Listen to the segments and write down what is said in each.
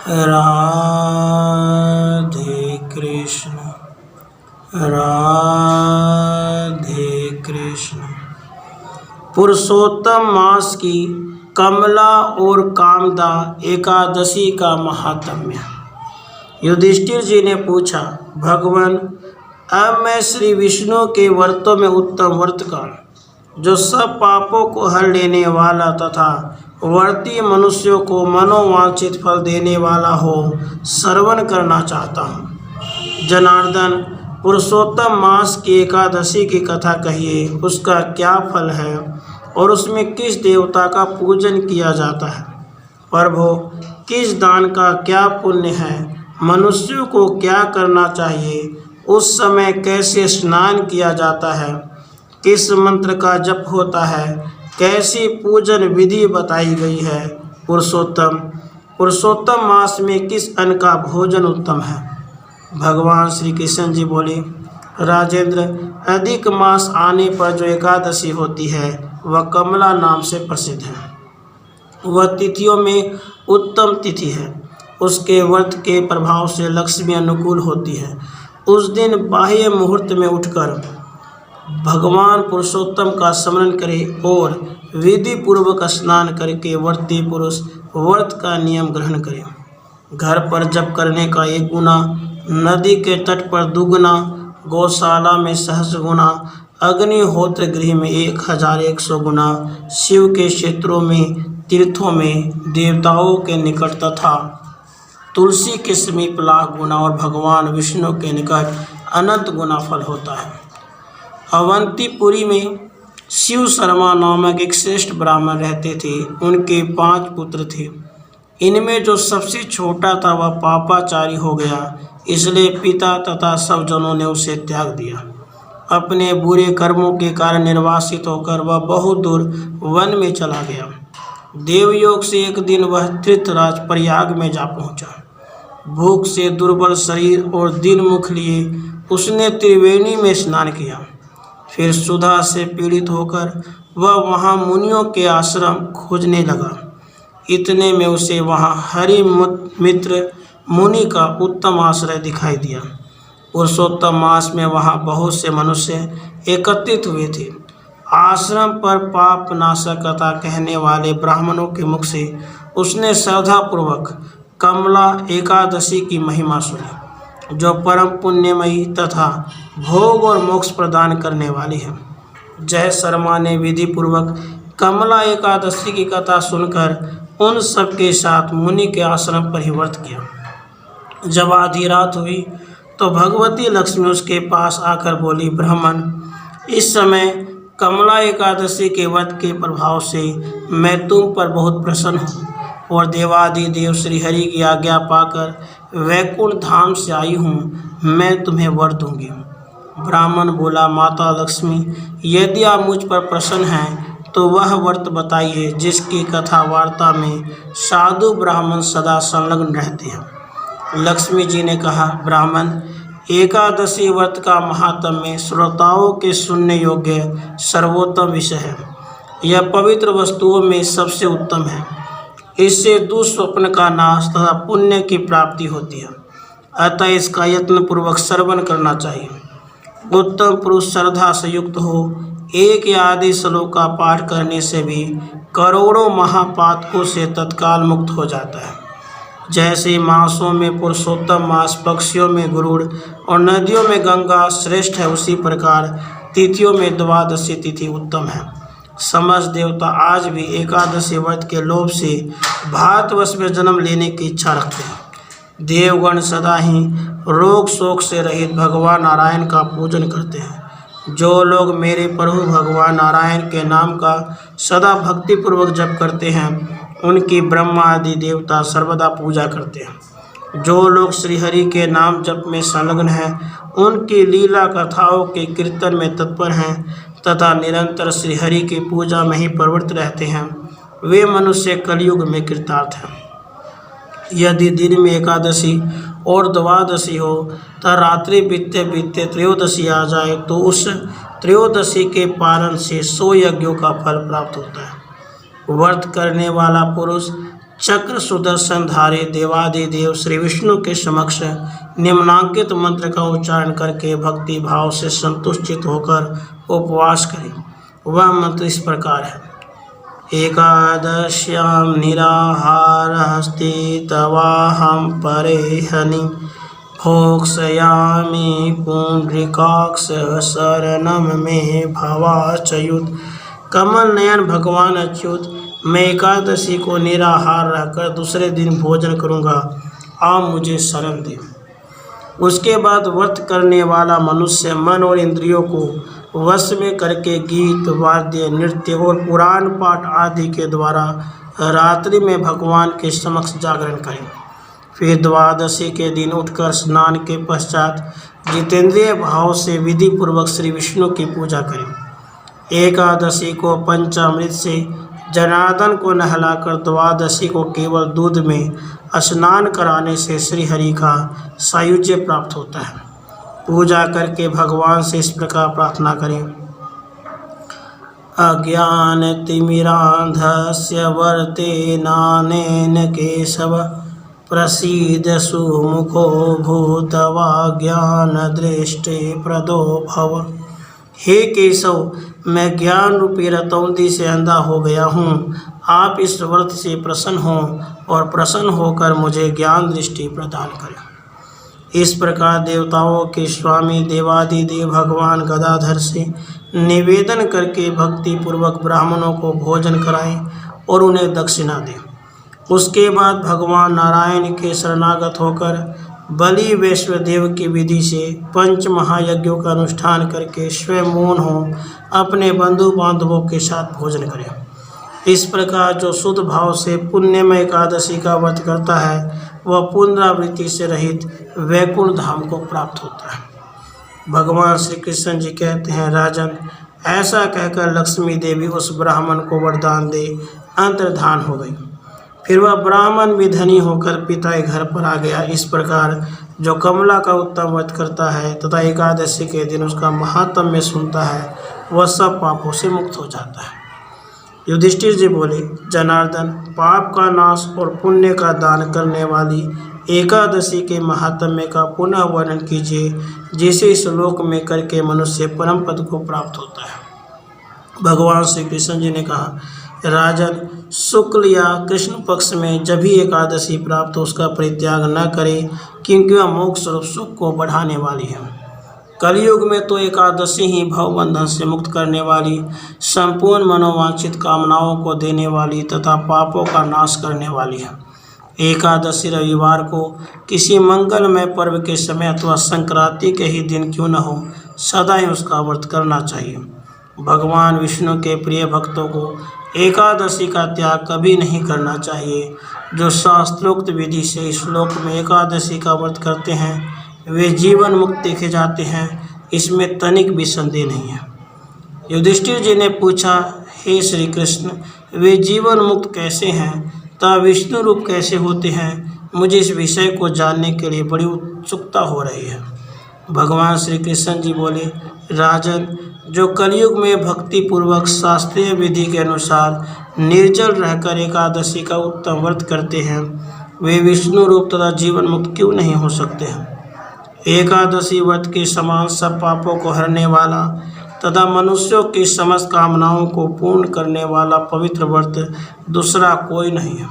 राधे कृष्ण राधे कृष्ण। पुरुषोत्तम मास की कमला और कामदा एकादशी का महात्म्य। युधिष्ठिर जी ने पूछा, भगवान, अब मैं श्री विष्णु के व्रतों में उत्तम व्रत का, जो सब पापों को हर लेने वाला तथा व्रती मनुष्यों को मनोवांछित फल देने वाला हो, श्रवण करना चाहता हूँ। जनार्दन, पुरुषोत्तम मास की एकादशी की कथा कहिए, उसका क्या फल है और उसमें किस देवता का पूजन किया जाता है। प्रभु, किस दान का क्या पुण्य है, मनुष्यों को क्या करना चाहिए, उस समय कैसे स्नान किया जाता है, किस मंत्र का जप होता है, कैसी पूजन विधि बताई गई है। पुरुषोत्तम मास में किस अन्न का भोजन उत्तम है। भगवान श्री कृष्ण जी बोले, राजेंद्र, अधिक मास आने पर जो एकादशी होती है वह कमला नाम से प्रसिद्ध है। वह तिथियों में उत्तम तिथि है। उसके व्रत के प्रभाव से लक्ष्मी अनुकूल होती है। उस दिन बाह्य मुहूर्त में उठकर भगवान पुरुषोत्तम का स्मरण करें और विधि पूर्वक स्नान करके व्रती पुरुष व्रत का नियम ग्रहण करें। घर पर जप करने का 1 गुना, नदी के तट पर 2 गुना, गौशाला में 100 गुना, अग्निहोत्र गृह में 1100 गुना, शिव के क्षेत्रों में, तीर्थों में, देवताओं के निकट तथा तुलसी के समीप लाख गुना और भगवान विष्णु के निकट अनंत गुना फल होता है। अवंतीपुरी में शिव शर्मा नामक एक श्रेष्ठ ब्राह्मण रहते थे। उनके 5 पुत्र थे। इनमें जो सबसे छोटा था वह पापाचारी हो गया, इसलिए पिता तथा सब जनों ने उसे त्याग दिया। अपने बुरे कर्मों के कारण निर्वासित होकर वह बहुत दूर वन में चला गया। देवयोग से एक दिन वह तीर्थराज प्रयाग में जा पहुंचा। भूख से दुर्बल शरीर और दीन मुख लिए उसने त्रिवेणी में स्नान किया। फिर सुधा से पीड़ित होकर वह वहाँ मुनियों के आश्रम खोजने लगा। इतने में उसे वहाँ हरि मित्र मुनि का उत्तम आश्रय दिखाई दिया। पुरुषोत्तम मास में वहाँ बहुत से मनुष्य एकत्रित हुए थे। आश्रम पर पाप नाशक कथा कहने वाले ब्राह्मणों के मुख से उसने श्रद्धापूर्वक कमला एकादशी की महिमा सुनी, जो परम पुण्यमयी तथा भोग और मोक्ष प्रदान करने वाली है। जय शर्मा ने विधि पूर्वक कमला एकादशी की कथा सुनकर उन सब के साथ मुनि के आश्रम पर ही व्रत किया। जब आधी रात हुई तो भगवती लक्ष्मी उसके पास आकर बोली, ब्राह्मण, इस समय कमला एकादशी के व्रत के प्रभाव से मैं तुम पर बहुत प्रसन्न हूँ और देवादिदेव श्रीहरि की आज्ञा पाकर वैकुंठ धाम से आई हूँ। मैं तुम्हें वर दूंगी। ब्राह्मण बोला, माता लक्ष्मी, यदि आप मुझ पर प्रसन्न हैं तो वह व्रत बताइए जिसकी कथा वार्ता में साधु ब्राह्मण सदा संलग्न रहते हैं। लक्ष्मी जी ने कहा, ब्राह्मण, एकादशी व्रत का महात्म्य श्रोताओं के सुनने योग्य सर्वोत्तम विषय है। यह पवित्र वस्तुओं में सबसे उत्तम है। इससे दुस्वप्न का नाश तथा पुण्य की प्राप्ति होती है। अतः इसका यत्नपूर्वक श्रवण करना चाहिए। उत्तम पुरुष श्रद्धा से युक्त हो, एक या आदि श्लोक का पाठ करने से भी करोड़ों महापातकों से तत्काल मुक्त हो जाता है। जैसे मासों में पुरुषोत्तम मास, पक्षियों में गरुड़ और नदियों में गंगा श्रेष्ठ है, उसी प्रकार तिथियों में द्वादशी तिथि उत्तम है। समस्त देवता आज भी एकादशी व्रत के लोभ से भारतवर्ष में जन्म लेने की इच्छा रखते हैं। देवगण सदा ही रोग शोक से रहित भगवान नारायण का पूजन करते हैं। जो लोग मेरे प्रभु भगवान नारायण के नाम का सदा भक्तिपूर्वक जप करते हैं, उनकी ब्रह्मा आदि देवता सर्वदा पूजा करते हैं। जो लोग श्रीहरि के नाम जप में संलग्न हैं, उनकी लीला कथाओं के कीर्तन में तत्पर हैं तथा निरंतर श्रीहरि की पूजा में ही प्रवृत्त रहते हैं, वे मनुष्य कलयुग में कृतार्थ हैं। यदि दिन में एकादशी और द्वादशी हो तथा रात्रि बीतते बीतते त्रयोदशी आ जाए तो उस त्रयोदशी के पारण से 100 यज्ञों का फल प्राप्त होता है। व्रत करने वाला पुरुष चक्र सुदर्शन धारे देवादिदेव श्री विष्णु के समक्ष निम्नांकित मंत्र का उच्चारण करके भक्ति भाव से संतुष्टित होकर उपवास करें। वह मंत्र इस प्रकार है। एकादश्यां निराहारस्ति तवाहं परेहनि भोक्ष्यामि पुंडरीकाक्ष शरणं मे भवाच्युत। कमल नयन भगवान अच्युत, मैं एकादशी को निराहार रहकर दूसरे दिन भोजन करूँगा, आप मुझे शरण दें। उसके बाद व्रत करने वाला मनुष्य मन और इंद्रियों को वश में करके गीत वाद्य नृत्य और पुराण पाठ आदि के द्वारा रात्रि में भगवान के समक्ष जागरण करें। फिर द्वादशी के दिन उठकर स्नान के पश्चात जितेंद्रिय भाव से विधि पूर्वक श्री विष्णु की पूजा करें। एकादशी को पंचामृत से जनार्दन को नहलाकर द्वादशी को केवल दूध में स्नान कराने से श्री हरि का सायुज्य प्राप्त होता है। पूजा करके भगवान से इस प्रकार प्रार्थना करें। अज्ञानतिमिरान्धस्य वर्तेनानेन केशव प्रसीद सुमुखो भूत्वा ज्ञानदृष्टे प्रदो भव। हे केशव, मैं ज्ञान रूपी रतौंदी से अंधा हो गया हूँ, आप इस व्रत से प्रसन्न हों और प्रसन्न होकर मुझे ज्ञान दृष्टि प्रदान करें। इस प्रकार देवताओं के स्वामी देवादिदेव भगवान गदाधर से निवेदन करके भक्ति पूर्वक ब्राह्मणों को भोजन कराएं और उन्हें दक्षिणा दें। उसके बाद भगवान नारायण के शरणागत होकर बलि वैश्वदेव की विधि से पंच महायज्ञों का अनुष्ठान करके स्वयं मौन हो अपने बंधु बांधवों के साथ भोजन करें। इस प्रकार जो शुद्ध भाव से पुण्यमय एकादशी का व्रत करता है वह पुनरावृत्ति से रहित वैकुंठ धाम को प्राप्त होता है। भगवान श्री कृष्ण जी कहते हैं, राजन, ऐसा कहकर लक्ष्मी देवी उस ब्राह्मण को वरदान दे अंतर्धान हो गई। फिर वह ब्राह्मण भी धनी होकर पिता के घर पर आ गया। इस प्रकार जो कमला का उत्तम व्रत करता है तथा एकादशी के दिन उसका महात्म्य सुनता है वह सब पापों से मुक्त हो जाता है। युधिष्ठिर जी बोले, जनार्दन, पाप का नाश और पुण्य का दान करने वाली एकादशी के महात्म्य का पुनः वर्णन कीजिए, जिसे इस श्लोक में करके मनुष्य परम पद को प्राप्त होता है। भगवान श्री कृष्ण जी ने कहा, राजन, शुक्ल या कृष्ण पक्ष में जब भी एकादशी प्राप्त हो उसका परित्याग न करें, क्योंकि वह मोक्ष स्वरूप सुख को बढ़ाने वाली है। कलयुग में तो एकादशी ही भवबंधन से मुक्त करने वाली, संपूर्ण मनोवांछित कामनाओं को देने वाली तथा पापों का नाश करने वाली है। एकादशी रविवार को किसी मंगलमय पर्व के समय अथवा संक्रांति के ही दिन क्यों न हो, सदा ही उसका व्रत करना चाहिए। भगवान विष्णु के प्रिय भक्तों को एकादशी का त्याग कभी नहीं करना चाहिए। जो शास्त्रोक्त विधि से इस श्लोक में एकादशी का व्रत करते हैं वे जीवन मुक्त देखे जाते हैं, इसमें तनिक भी संदेह नहीं है। युधिष्ठिर जी ने पूछा, हे श्री कृष्ण, वे जीवन मुक्त कैसे हैं तथा विष्णु रूप कैसे होते हैं? मुझे इस विषय को जानने के लिए बड़ी उत्सुकता हो रही है। भगवान श्री कृष्ण जी बोले, राजन, जो कलयुग में भक्ति पूर्वक शास्त्रीय विधि के अनुसार निर्जल रहकर एकादशी का उत्तम व्रत करते हैं वे विष्णु रूप तथा जीवन मुक्त क्यों नहीं हो सकते हैं? एकादशी व्रत के समान सब पापों को हरने वाला तथा मनुष्यों की समस्त कामनाओं को पूर्ण करने वाला पवित्र व्रत दूसरा कोई नहीं है।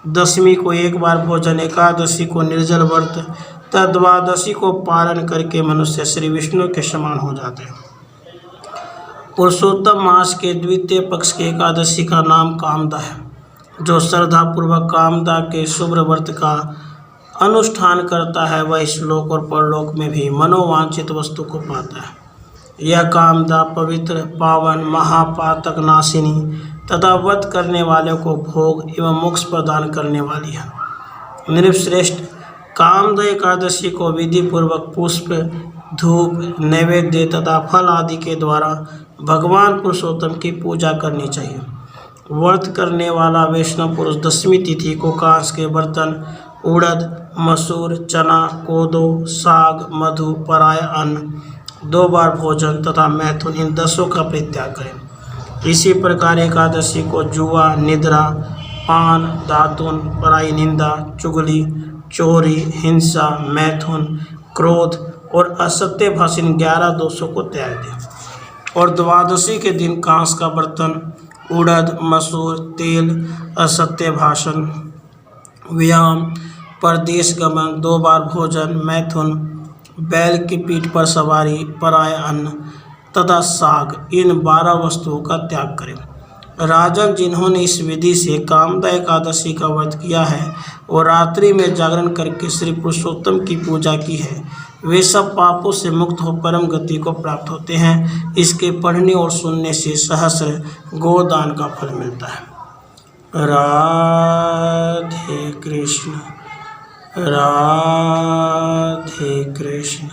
दशमी को एक बार भोजन, एकादशी को निर्जल व्रत तथा द्वादशी को पालन करके मनुष्य श्री विष्णु के समान हो जाते हैं। पुरुषोत्तम मास के द्वितीय पक्ष की एकादशी का नाम कामदा है। जो श्रद्धापूर्वक कामदा के शुभ व्रत का अनुष्ठान करता है वह इस लोक और परलोक में भी मनोवांछित वस्तु को पाता है। यह कामदा पवित्र, पावन, महापातक नाशिनी तथा व्रत करने वाले को भोग एवं मोक्ष प्रदान करने वाली है। नृपश्रेष्ठ, कामदा एकादशी को विधि पूर्वक पुष्प, धूप, नैवेद्य तथा फल आदि के द्वारा भगवान पुरुषोत्तम की पूजा करनी चाहिए। व्रत करने वाला वैष्णव पुरुष दशमी तिथि को कांस के बर्तन, उड़द, मसूर, चना, कोदो, साग, मधु, पराय अन्न, 2 बार भोजन तथा मैथुन, इन 10 का परित्याग करें। इसी प्रकार एकादशी को जुआ, निद्रा, पान, दातुन, पराई निंदा, चुगली, चोरी, हिंसा, मैथुन, क्रोध और असत्य भाषण 11 दोषों को त्याग दें। और द्वादशी के दिन कांस का बर्तन, उड़द, मसूर, तेल, असत्य भाषण, व्यायाम, परदेश गमन, 2 बार भोजन, मैथुन, बैल की पीठ पर सवारी, पराया अन्न तथा साग, इन 12 वस्तुओं का त्याग करें। राजन, जिन्होंने इस विधि से कामदा एकादशी का व्रत किया है और रात्रि में जागरण करके श्री पुरुषोत्तम की पूजा की है, वे सब पापों से मुक्त हो परम गति को प्राप्त होते हैं। इसके पढ़ने और सुनने से सहस्र गोदान का फल मिलता है। राधे कृष्ण, राधे कृष्ण।